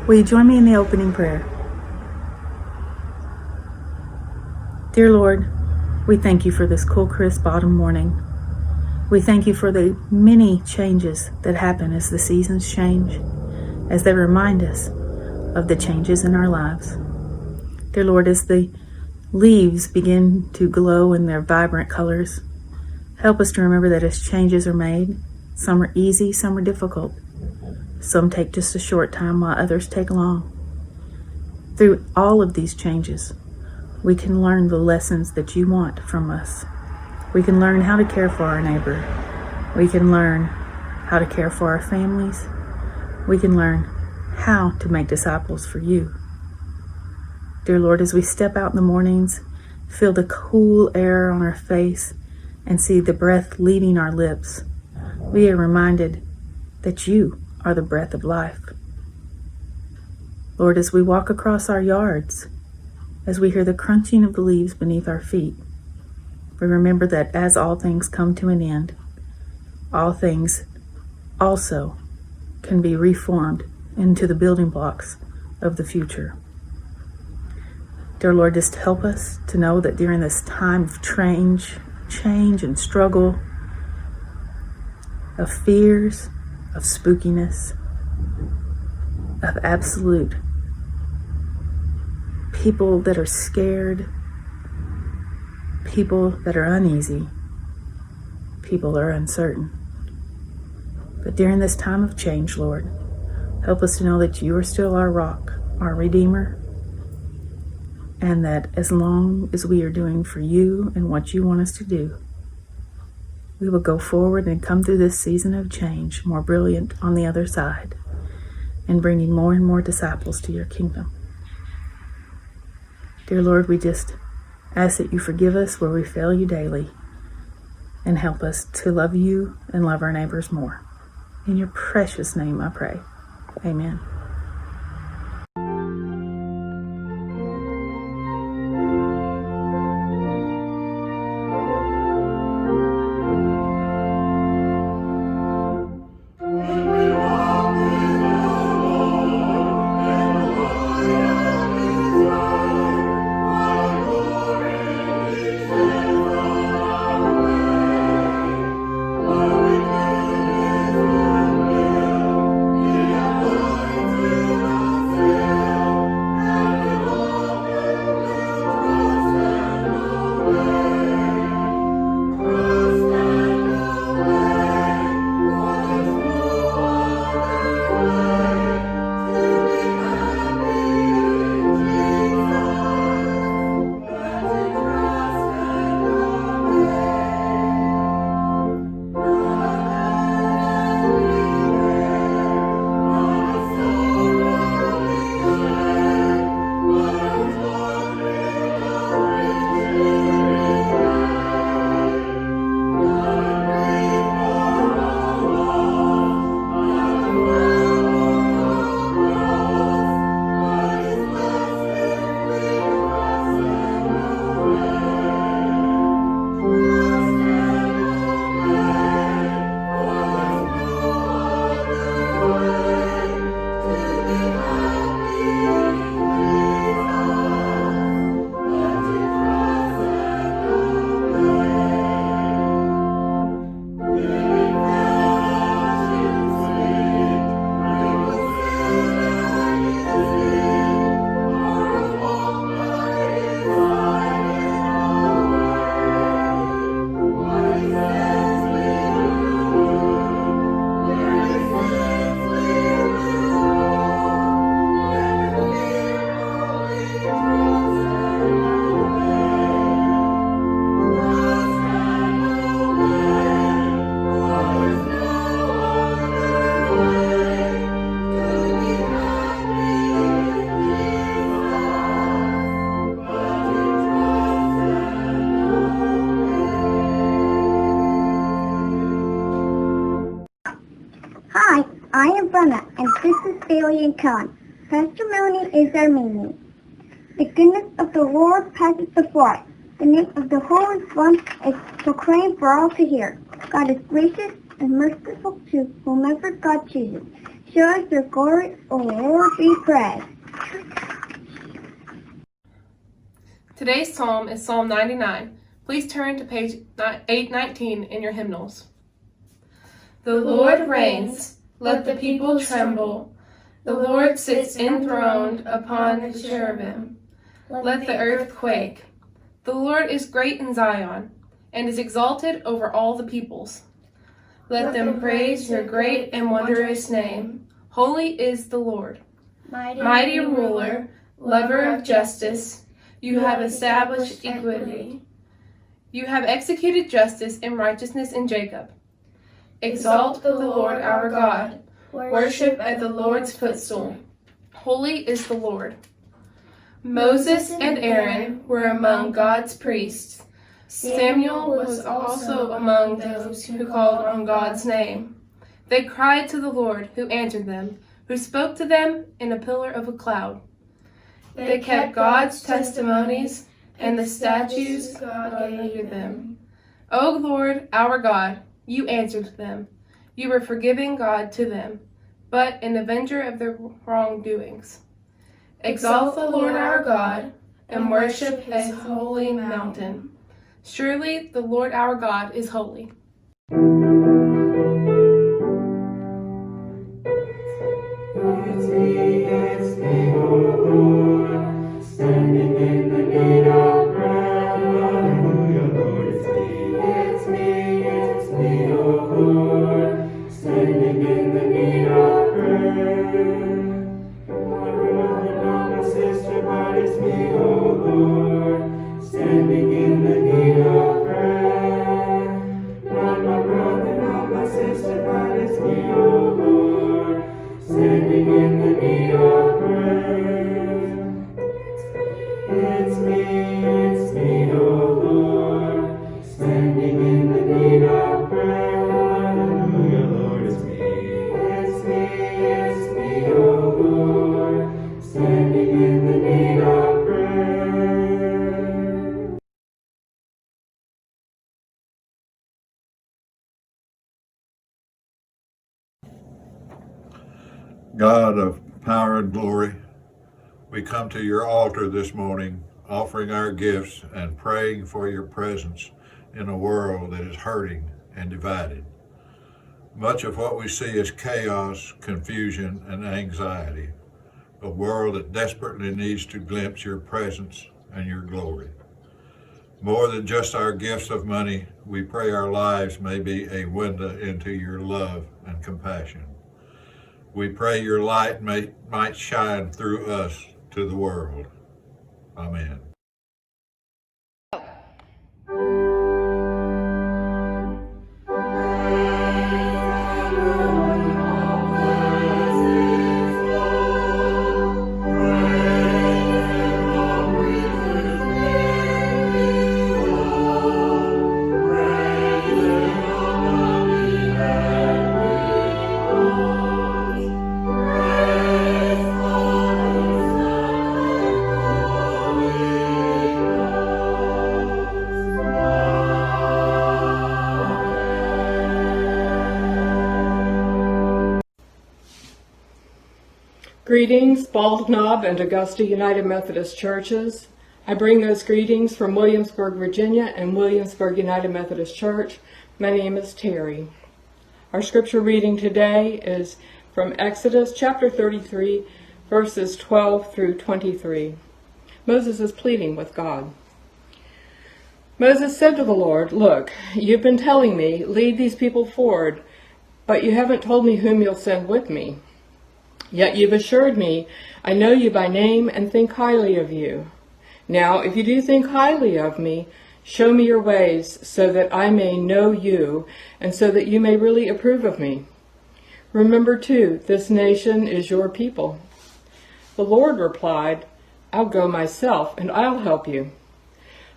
Will you join me in the opening prayer? Dear Lord, we thank you for this cool, crisp autumn morning. We thank you for the many changes that happen as the seasons change, as they remind us of the changes in our lives. Dear Lord, as the leaves begin to glow in their vibrant colors, help us to remember that as changes are made, some are easy, some are difficult. Some take just a short time while others take long. Through all of these changes, we can learn the lessons that you want from us. We can learn how to care for our neighbor. We can learn how to care for our families. We can learn how to make disciples for you. Dear Lord, as we step out in the mornings, feel the cool air on our face, and see the breath leaving our lips, we are reminded that you are the breath of life. Lord, as we walk across our yards, as we hear the crunching of the leaves beneath our feet, we remember that as all things come to an end, all things also can be reformed into the building blocks of the future. Dear Lord, just help us to know that during this time of change and struggle, of fears, of spookiness, of absolute people that are scared, people that are uneasy, people that are uncertain. But during this time of change, Lord, help us to know that you are still our rock, our Redeemer, and that as long as we are doing for you and what you want us to do, we will go forward and come through this season of change more brilliant on the other side, and bringing more and more disciples to your kingdom. Dear Lord, we just ask that you forgive us where we fail you daily, and help us to love you and love our neighbors more. In your precious name I pray. Amen. Hi, I am Brenna, and this is Bailey and Con. Pastor Melanie is Armenian. The goodness of the Lord passes before us. The name of the Holy One is proclaimed for all to hear. God is gracious and merciful to whomever God chooses. show us your glory, O Lord, we pray. Today's psalm is Psalm 99. Please turn to page 819 in your hymnals. The Lord reigns, let the people tremble. The Lord sits enthroned upon the cherubim. Let the earth quake. The Lord is great in Zion, and is exalted over all the peoples. Let them praise your great and wondrous name. Holy is the Lord. Mighty ruler, lover of justice, you have established equity. You have executed justice and righteousness in Jacob. Exalt the Lord our God. Worship at the Lord's footstool. Holy is the Lord. Moses and Aaron were among God's priests. Samuel was also among those who called on God's name. They cried to the Lord, who answered them, who spoke to them in a pillar of a cloud. They kept God's testimonies and the statutes God gave them. O Lord, our God, you answered them. You were forgiving God to them, but an avenger of their wrongdoings. Exalt the Lord our God, and worship his holy mountain. Surely the Lord our God is holy. It's me, O Lord, standing in the need of prayer. Hallelujah, Lord, it's me, O Lord, standing in the need of prayer. Not my brother, not my sister, but it's me, O Lord, standing in the need of prayer. Not my brother, not my sister, but it's me, O Lord, standing in the need of prayer. It's me, O Lord, standing in the need of prayer. Hallelujah, Lord, it's me, O Lord, standing in the need of prayer. God of power and glory, we come to your altar this morning, offering our gifts and praying for your presence in a world that is hurting and divided. Much of what we see is chaos, confusion, and anxiety, a world that desperately needs to glimpse your presence and your glory. More than just our gifts of money, we pray our lives may be a window into your love and compassion. We pray your light might shine through us to the world. Amen. Greetings, Bald Knob and Augusta United Methodist Churches. I bring those greetings from Williamsburg, Virginia and Williamsburg United Methodist Church. My name is Terry. Our scripture reading today is from Exodus chapter 33, verses 12 through 23. Moses is pleading with God. Moses said to the Lord, "Look, you've been telling me, lead these people forward, but you haven't told me whom you'll send with me. Yet you've assured me, I know you by name and think highly of you. Now, if you do think highly of me, show me your ways so that I may know you and so that you may really approve of me. Remember, too, this nation is your people." The Lord replied, "I'll go myself and I'll help you."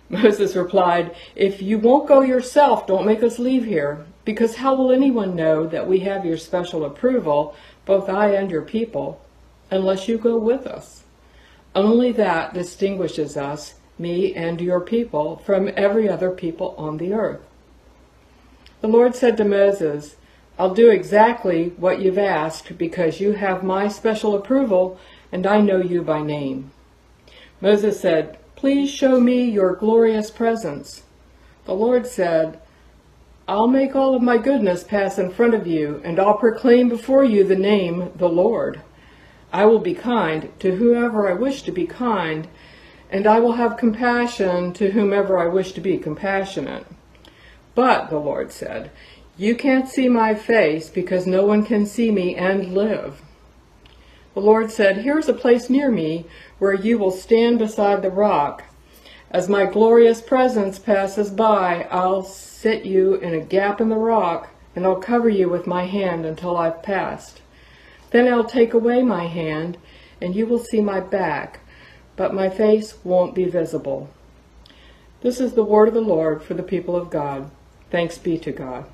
Moses replied, "If you won't go yourself, don't make us leave here, because how will anyone know that we have your special approval, both I and your people, unless you go with us? Only that distinguishes us, me and your people, from every other people on the earth." The Lord said to Moses, I'll do exactly what you've asked because you have my special approval and I know you by name." Moses said, "Please show me your glorious presence." The Lord said, "I'll make all of my goodness pass in front of you, and I'll proclaim before you the name, the Lord. I will be kind to whoever I wish to be kind, and I will have compassion to whomever I wish to be compassionate." "But," the Lord said, "you can't see my face because no one can see me and live." The Lord said, "Here's a place near me where you will stand beside the rock. As my glorious presence passes by, I'll set you in a gap in the rock, and I'll cover you with my hand until I've passed. Then I'll take away my hand, and you will see my back, but my face won't be visible." This is the word of the Lord for the people of God. Thanks be to God.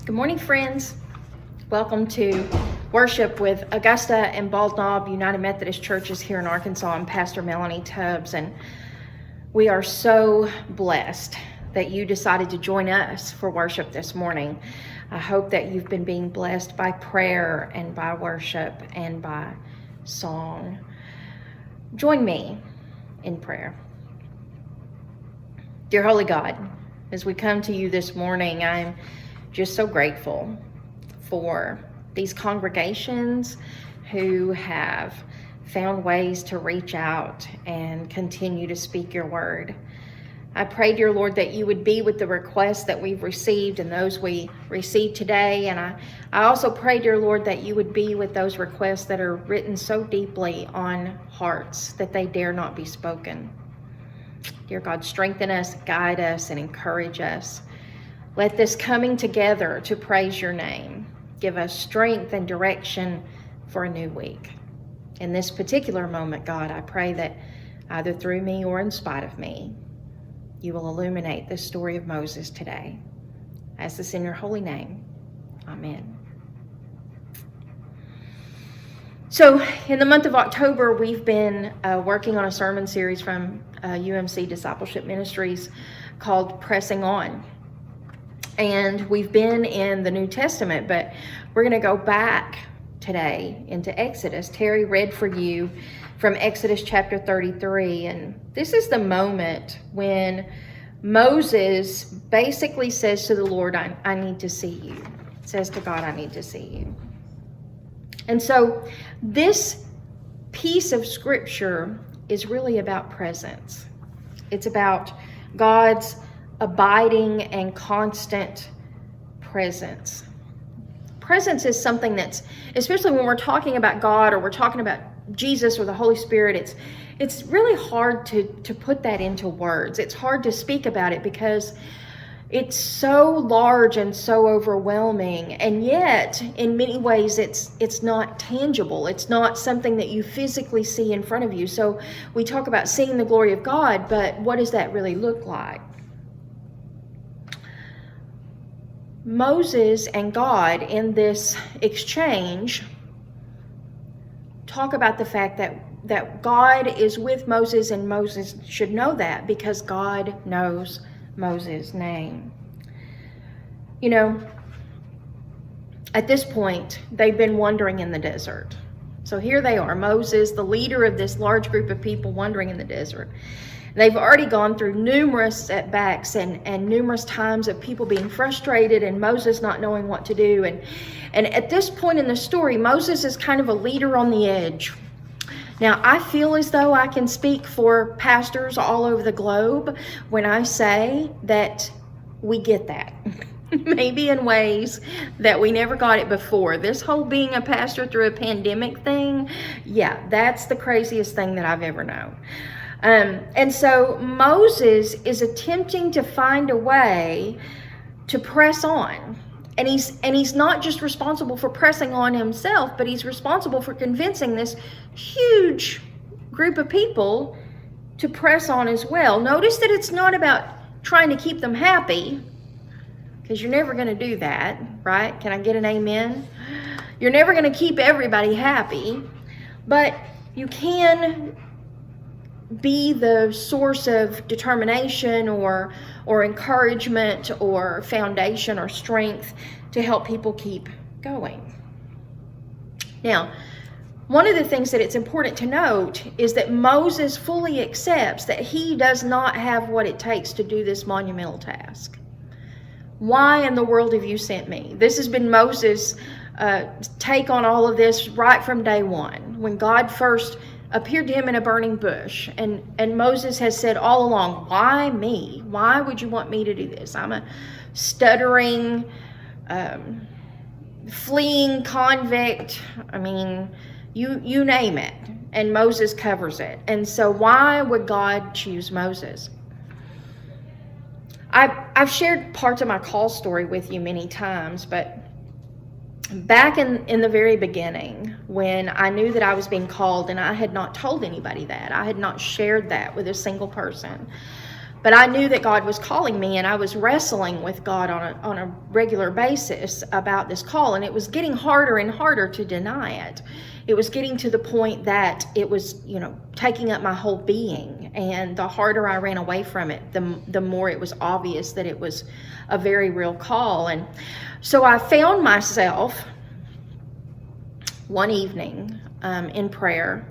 Good morning, friends. Welcome to worship with Augusta and Bald Knob United Methodist Churches here in Arkansas. I'm Pastor Melanie Tubbs, and we are so blessed that you decided to join us for worship this morning. I hope that you've been being blessed by prayer and by worship and by song. Join me in prayer. Dear Holy God, as we come to you this morning, I'm just so grateful for these congregations who have found ways to reach out and continue to speak your word. I pray, dear Lord, that you would be with the requests that we've received and those we received today. And I also pray, dear Lord, that you would be with those requests that are written so deeply on hearts that they dare not be spoken. Dear God, strengthen us, guide us, and encourage us. Let this coming together to praise your name give us strength and direction for a new week. In this particular moment, God, I pray that either through me or in spite of me, you will illuminate the story of Moses today. I ask this in your holy name. Amen. So in the month of October, we've been working on a sermon series from UMC Discipleship Ministries called Pressing On. And we've been in the New Testament, but we're going to go back today into Exodus. Terry read for you from Exodus chapter 33. And this is the moment when Moses basically says to the Lord, I need to see you. Says to God, I need to see you. And so this piece of scripture is really about presence. It's about God's abiding and constant presence. Presence is something that's, especially when we're talking about God or we're talking about Jesus or the Holy Spirit, it's really hard to put that into words. It's hard to speak about it because it's so large and so overwhelming, and yet in many ways it's not tangible. It's not something that you physically see in front of you. So we talk about seeing the glory of God, but what does that really look like? Moses and God in this exchange talk about the fact that God is with Moses, and Moses should know that because God knows Moses' name. You know, at this point, they've been wandering in the desert. So here they are, Moses, the leader of this large group of people wandering in the desert. They've already gone through numerous setbacks and numerous times of people being frustrated and Moses not knowing what to do. And at this point in the story, Moses is kind of a leader on the edge. Now, I feel as though I can speak for pastors all over the globe when I say that we get that. Maybe in ways that we never got it before. This whole being a pastor through a pandemic thing, yeah, that's the craziest thing that I've ever known. And so Moses is attempting to find a way to press on. And he's not just responsible for pressing on himself, but he's responsible for convincing this huge group of people to press on as well. Notice that it's not about trying to keep them happy, because you're never going to do that, right? Can I get an amen? You're never going to keep everybody happy, but you can be the source of determination or encouragement or foundation or strength to help people keep going. Now, one of the things that it's important to note is that Moses fully accepts that he does not have what it takes to do this monumental task. Why in the world have you sent me? This has been Moses' take on all of this right from day one, when God first appeared to him in a burning bush. And Moses has said all along, why me? Why would you want me to do this? I'm a stuttering, fleeing convict. I mean, you name it. And Moses covers it. And so why would God choose Moses? I've shared parts of my call story with you many times, but back in the very beginning, when I knew that I was being called, and I had not told anybody that, I had not shared that with a single person, but I knew that God was calling me, and I was wrestling with God on a regular basis about this call, and it was getting harder and harder to deny it. It was getting to the point that it was, taking up my whole being, and the harder I ran away from it, the more it was obvious that it was a very real call. And so I found myself one evening in prayer,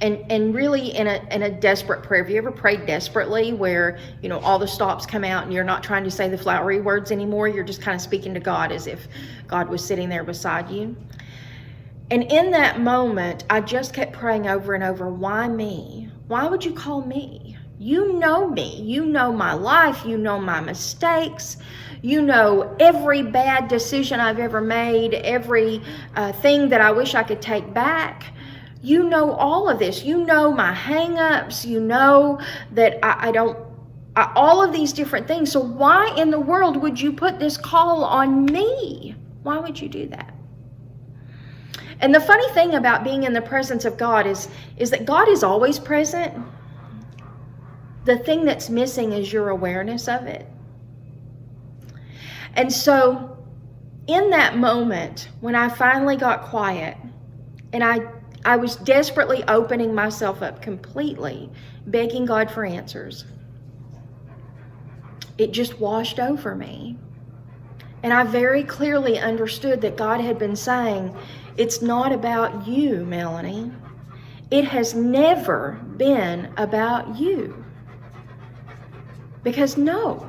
and really in a desperate prayer. Have you ever prayed desperately where, all the stops come out and you're not trying to say the flowery words anymore? You're just kind of speaking to God as if God was sitting there beside you. And in that moment, I just kept praying over and over, why me? Why would you call me? You know me. You know my life. You know my mistakes. You know every bad decision I've ever made, every thing that I wish I could take back. You know all of this. You know my hang-ups. You know that all of these different things. So why in the world would you put this call on me? Why would you do that? And the funny thing about being in the presence of God is that God is always present. The thing that's missing is your awareness of it. And so in that moment, when I finally got quiet and I was desperately opening myself up completely, begging God for answers, it just washed over me. And I very clearly understood that God had been saying, it's not about you, Melanie. It has never been about you. Because no,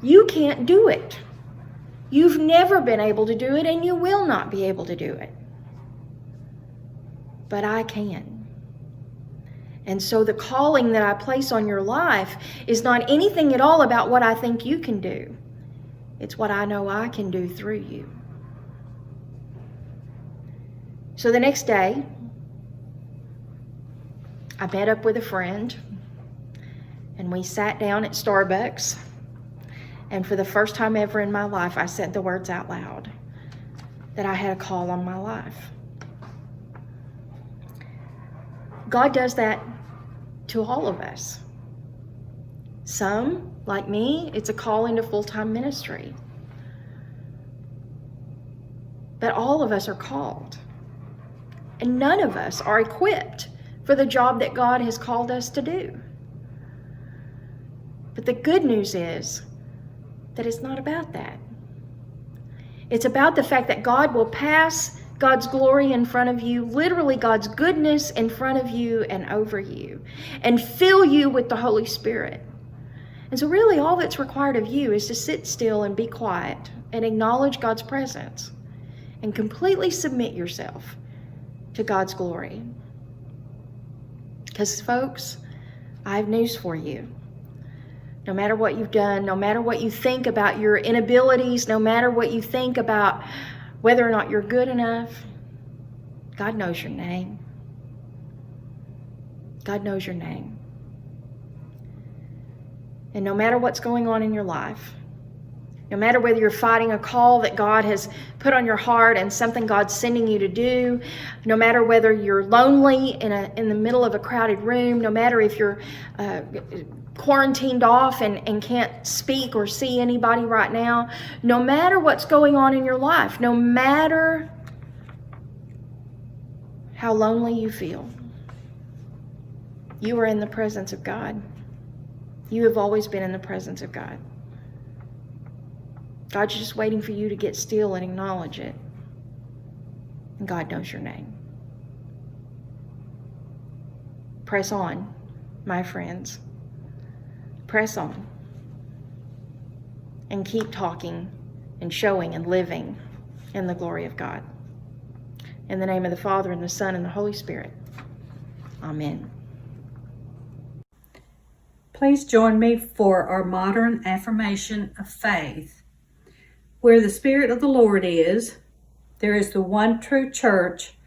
you can't do it. You've never been able to do it, and you will not be able to do it. But I can. And so the calling that I place on your life is not anything at all about what I think you can do. It's what I know I can do through you. So the next day, I met up with a friend, and we sat down at Starbucks, and for the first time ever in my life, I said the words out loud that I had a call on my life. God does that to all of us. Some, like me, it's a call into full-time ministry. But all of us are called. And none of us are equipped for the job that God has called us to do. But the good news is that it's not about that. It's about the fact that God will pass God's glory in front of you, literally God's goodness in front of you and over you, and fill you with the Holy Spirit. And so really all that's required of you is to sit still and be quiet and acknowledge God's presence and completely submit yourself to God's glory. Because folks, I have news for you. No matter what you've done, no matter what you think about your inabilities, no matter what you think about whether or not you're good enough, God knows your name. God knows your name. And no matter what's going on in your life, no matter whether you're fighting a call that God has put on your heart and something God's sending you to do, no matter whether you're lonely in the middle of a crowded room, no matter if you're quarantined off and can't speak or see anybody right now, no matter what's going on in your life, no matter how lonely you feel, you are in the presence of God. You have always been in the presence of God. God's just waiting for you to get still and acknowledge it. And God knows your name. Press on, my friends. Press on. And keep talking and showing and living in the glory of God. In the name of the Father, and the Son, and the Holy Spirit. Amen. Please join me for our modern affirmation of faith. Where the Spirit of the Lord is, there is the one true church,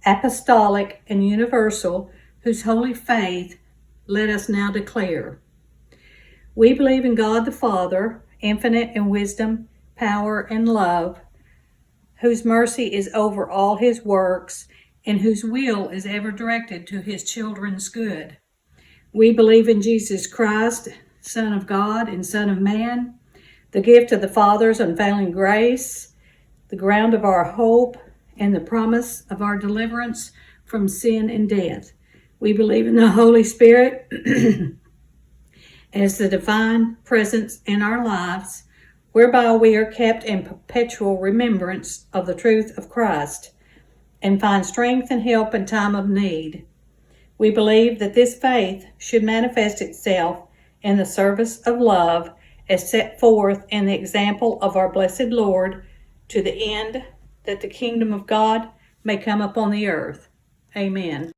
apostolic and universal, whose holy faith let us now declare. We believe in God the Father, infinite in wisdom, power, and love, whose mercy is over all his works, and whose will is ever directed to his children's good. We believe in Jesus Christ, Son of God and Son of Man, the gift of the Father's unfailing grace, the ground of our hope, and the promise of our deliverance from sin and death. We believe in the Holy Spirit as the divine presence in our lives, whereby we are kept in perpetual remembrance of the truth of Christ and find strength and help in time of need. We believe that this faith should manifest itself in the service of love as set forth in the example of our blessed Lord, to the end that the kingdom of God may come upon the earth. Amen.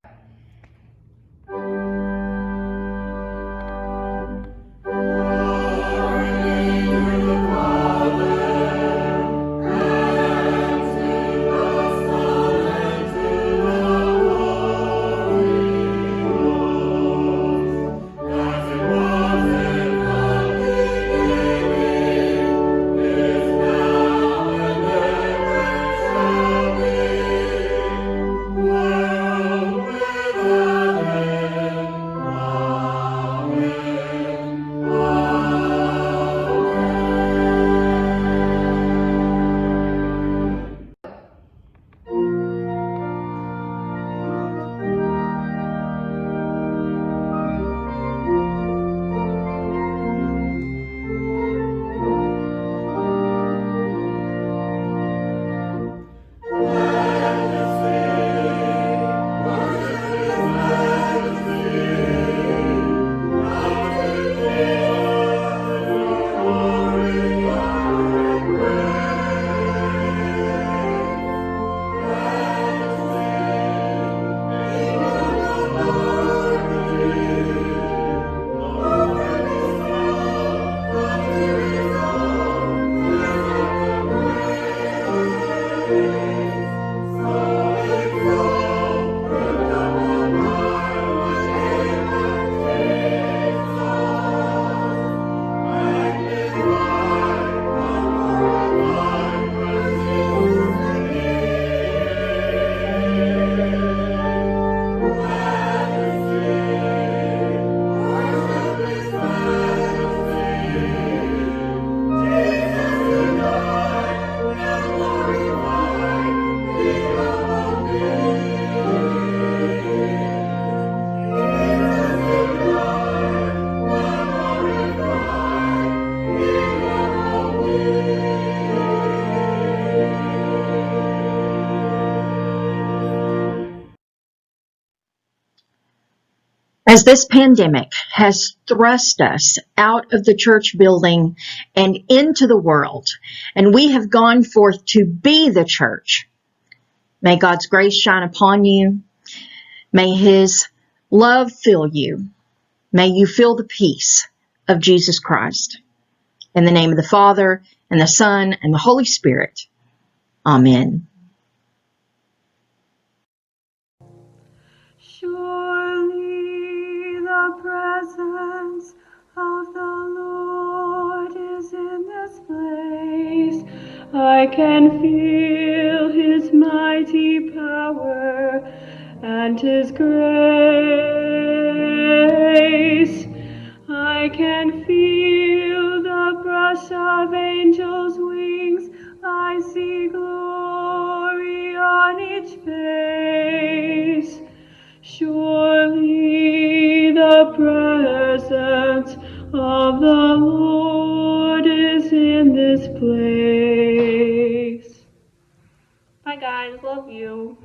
As this pandemic has thrust us out of the church building and into the world, and we have gone forth to be the church, may God's grace shine upon you. May His love fill you. May you feel the peace of Jesus Christ. In the name of the Father, and the Son, and the Holy Spirit. Amen. Surely the presence of the Lord is in this place. I can feel His mighty power and His grace. I can feel the brush of angels' wings. I see glory on each face. Surely the presence of the Lord is in this place. Bye guys, love you.